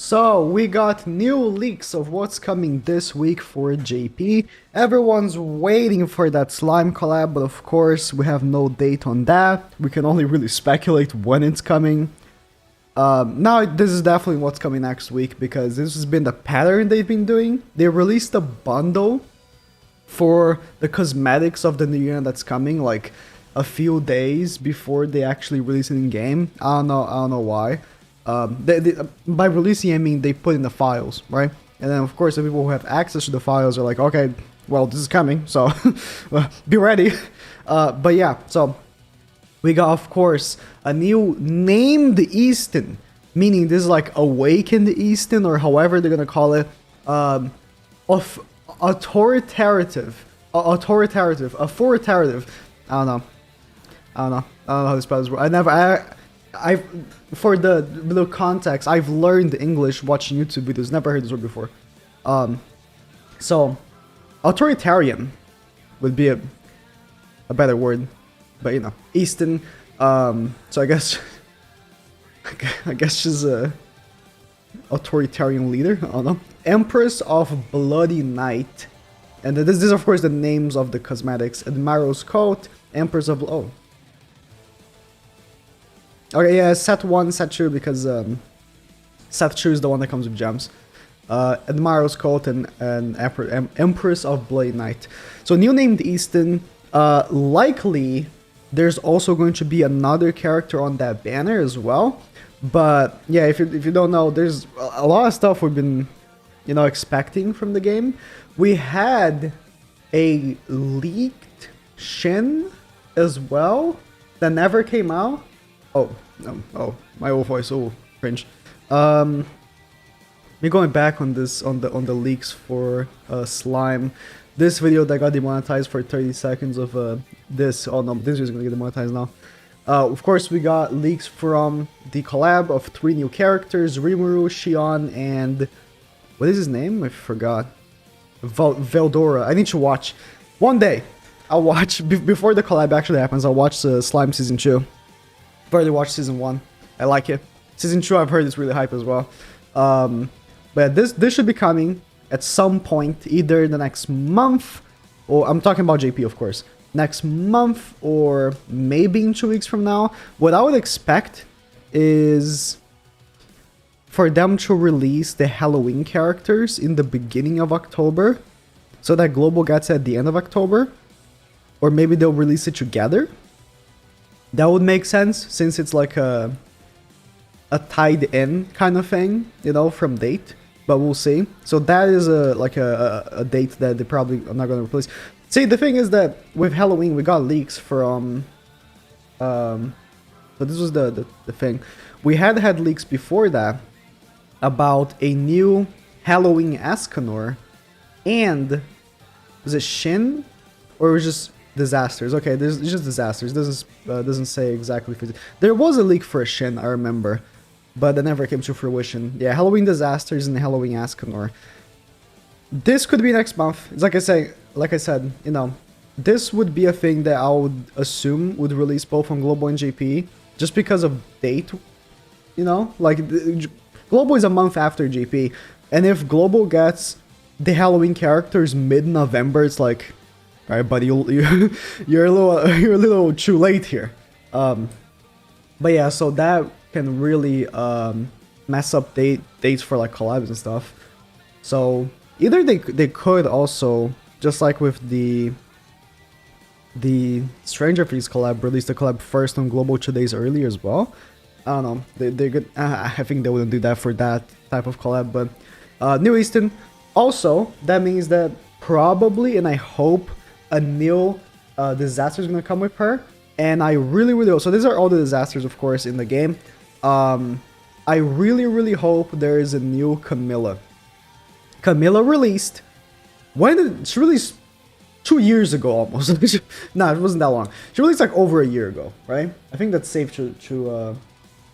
So, we got new leaks of what's coming this week for JP. Everyone's waiting for that slime collab, but of course, we have no date on that. We can only really speculate when it's coming. Now, this is definitely what's coming next week because this has been the pattern they've been doing. They released a bundle for the cosmetics of the new year that's coming, like a few days before they actually release it in game. I don't know why. By releasing, I mean they put in the files, right? And then of course the people who have access to the files are like, okay, well this is coming, so be ready. But yeah, so we got of course a new named EASTIN, meaning this is like awakened EASTIN or however they're gonna call it, of authoritative. I don't know. I don't know how to spell this word. I for the little context, I've learned English watching YouTube videos. Never heard this word before. So authoritarian would be a better word, but you know, Easton. So I guess I guess she's a authoritarian leader. I don't know. Empress of Bloody Night, and this is of course the names of the cosmetics: Admiral's Coat, Empress of Okay, yeah, set 1, set 2, because set 2 is the one that comes with gems. Admiral's Coat and Empress of Blade Knight. So new named Easton. Likely, there's also going to be another character on that banner as well. But yeah, if you don't know, there's a lot of stuff we've been, expecting from the game. We had a leaked Shin as well that never came out. Oh, my old voice, cringe. Me going back on this, on the leaks for slime. This video that got demonetized for 30 seconds of this. Oh no, this is gonna get demonetized now. Of course, we got leaks from the collab of 3 new characters: Rimuru, Shion, and what is his name? I forgot. Veldora. I need to watch. One day, I'll watch before the collab actually happens. I'll watch Slime Season 2. I've already watched Season 1. I like it. Season 2, I've heard it's really hype as well. But this should be coming at some point, either the next month, or I'm talking about JP, of course. Next month, or maybe in 2 weeks from now. What I would expect is for them to release the Halloween characters in the beginning of October, so that Global gets at the end of October, or maybe they'll release it together. That would make sense, since it's like a tied in kind of thing, from date. But we'll see. So that is a date that they probably are not going to replace. See, the thing is that with Halloween, we got leaks from... so this was the thing. We had leaks before that about a new Halloween Escanor. And... was it Shin? Or was it just... Disasters. Okay, it's just disasters. Doesn't say exactly. There was a leak for a Shin, I remember, but that never came to fruition. Yeah, Halloween Disasters and Halloween Escanor. This could be next month. It's like I said, this would be a thing that I would assume would release both on Global and JP, just because of date. Like Global is a month after JP, and if Global gets the Halloween characters mid-November, it's like, all right, buddy, you're a little too late here. But yeah, so that can really mess up dates for like collabs and stuff. So either they could also, just like with the Stranger Things collab, release the collab first on Global 2 days earlier as well. I don't know. They could. I think they wouldn't do that for that type of collab. But new Easton. Also, that means that probably, and I hope, a new disaster is going to come with her, and I really hope. So these are all the disasters, of course, in the game. I really hope there is a new Camilla. Camilla released. When did she released? 2 years ago almost. Nah, it wasn't that long. She released like over a year ago, right? I think that's safe to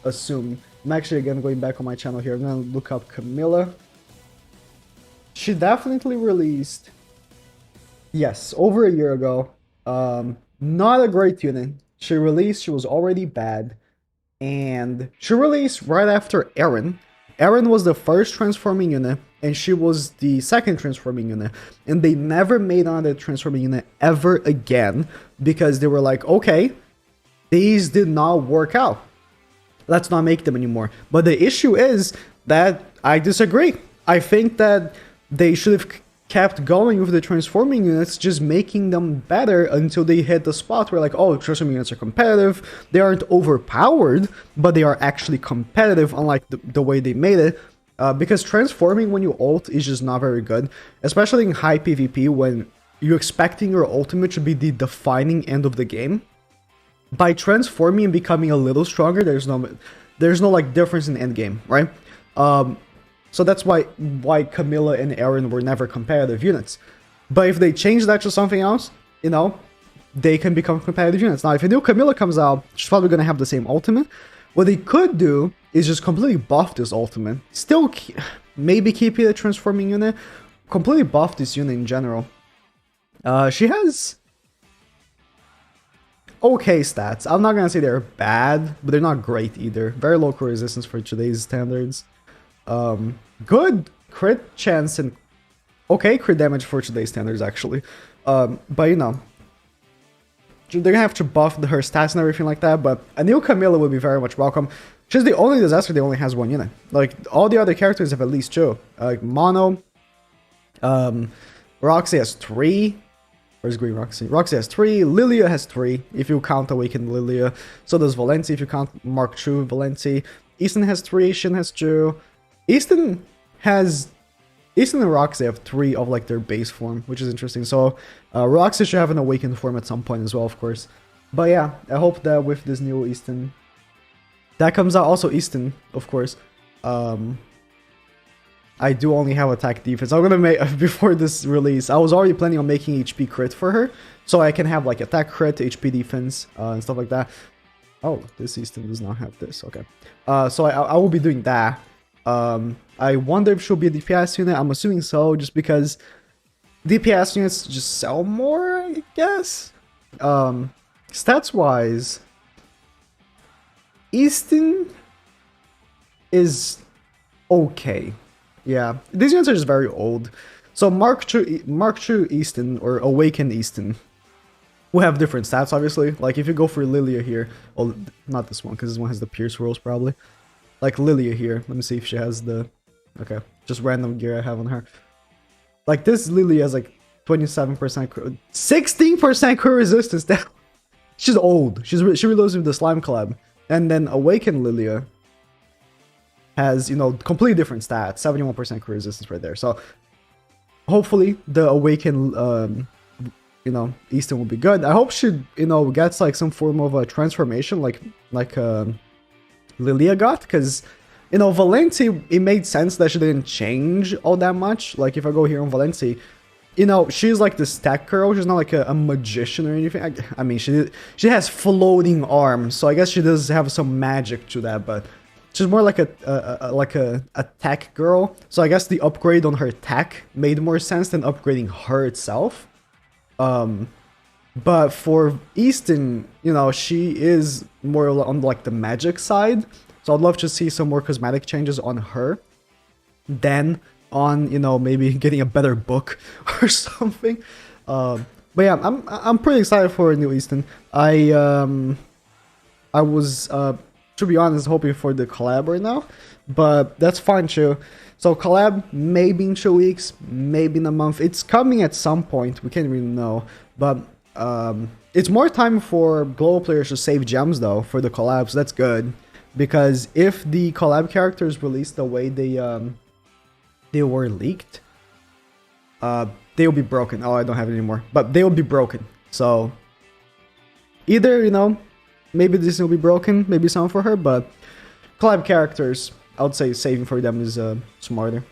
assume. I'm actually again going back on my channel here. I'm gonna look up Camilla. She definitely released. Yes, over a year ago. Not a great unit. She released, she was already bad. And she released right after Eren. Eren was the first transforming unit, and she was the second transforming unit. And they never made another transforming unit ever again because they were like, okay, these did not work out. Let's not make them anymore. But the issue is that I disagree. I think that they should have kept going with the transforming units, just making them better until they hit the spot where like, oh, transforming units are competitive. They aren't overpowered, but they are actually competitive, unlike the way they made it. Because transforming when you ult is just not very good, especially in high PvP when you're expecting your ultimate to be the defining end of the game. By transforming and becoming a little stronger, there's no like difference in end game, right? So that's why Camilla and Eren were never competitive units. But if they change that to something else, you know, they can become competitive units. Now, if a new Camilla comes out, she's probably going to have the same ultimate. What they could do is just completely buff this ultimate. Still, maybe keep it a transforming unit. Completely buff this unit in general. She has okay stats. I'm not going to say they're bad, but they're not great either. Very low crit resistance for today's standards. Good crit chance and okay crit damage for today's standards actually, but you know, they're gonna have to buff her stats and everything like that. But a new Camilla would be very much welcome. She's the only disaster that only has one unit. Like all the other characters have at least two. Like Mono, Roxy has 3. Where's Green Roxy? Roxy has 3. Lilia has 3 if you count Awakened Lilia. So does Valenti if you count Mark II Valenti. EASTIN has 3. Shin has 2. EASTIN and Roxy have 3 of like their base form, which is interesting. So Roxy should have an awakened form at some point as well, of course. But yeah, I hope that with this new EASTIN that comes out, also EASTIN, of course. I do only have attack defense. I'm gonna make before this release. I was already planning on making HP crit for her, so I can have like attack crit, HP defense, and stuff like that. Oh, this EASTIN does not have this. Okay, so I will be doing that. I wonder if she'll be a DPS unit. I'm assuming so, just because DPS units just sell more, I guess. Stats wise, EASTIN is okay. Yeah, these units are just very old. So Mark II EASTIN or Awakened EASTIN will have different stats, obviously. Like if you go for Lilia here, well, not this one, because this one has the Pierce rolls probably. Like Lilia here, let me see if she has the... Okay, just random gear I have on her. Like this Lilia has like 27%, 16% crit resistance. She's old. She reloads with the Slime collab. And then Awakened Lilia has, you know, completely different stats. 71% crit resistance right there. So hopefully the Awakened, you know, EASTIN will be good. I hope she, you know, gets like some form of a transformation like Lilia got, because, you know, Valenti, it made sense that she didn't change all that much. Like if I go here on Valenti, you know, she's like this tech girl. She's not like a magician or anything. I mean, she has floating arms, so I guess she does have some magic to that, but she's more like a tech girl. So I guess the upgrade on her tech made more sense than upgrading her itself. But for EASTIN, you know, she is more on like the magic side. So I'd love to see some more cosmetic changes on her than on, you know, maybe getting a better book or something. But yeah, I'm pretty excited for a new EASTIN. I was to be honest hoping for the collab right now, but that's fine too. So collab maybe in 2 weeks, maybe in a month. It's coming at some point. We can't really know, but it's more time for global players to save gems though for the collab, so that's good. Because if the collab characters released the way they were leaked, they will be broken. Oh, I don't have it anymore, but they will be broken. So either, you know, maybe this will be broken, maybe some for her, but collab characters, I would say saving for them is smarter.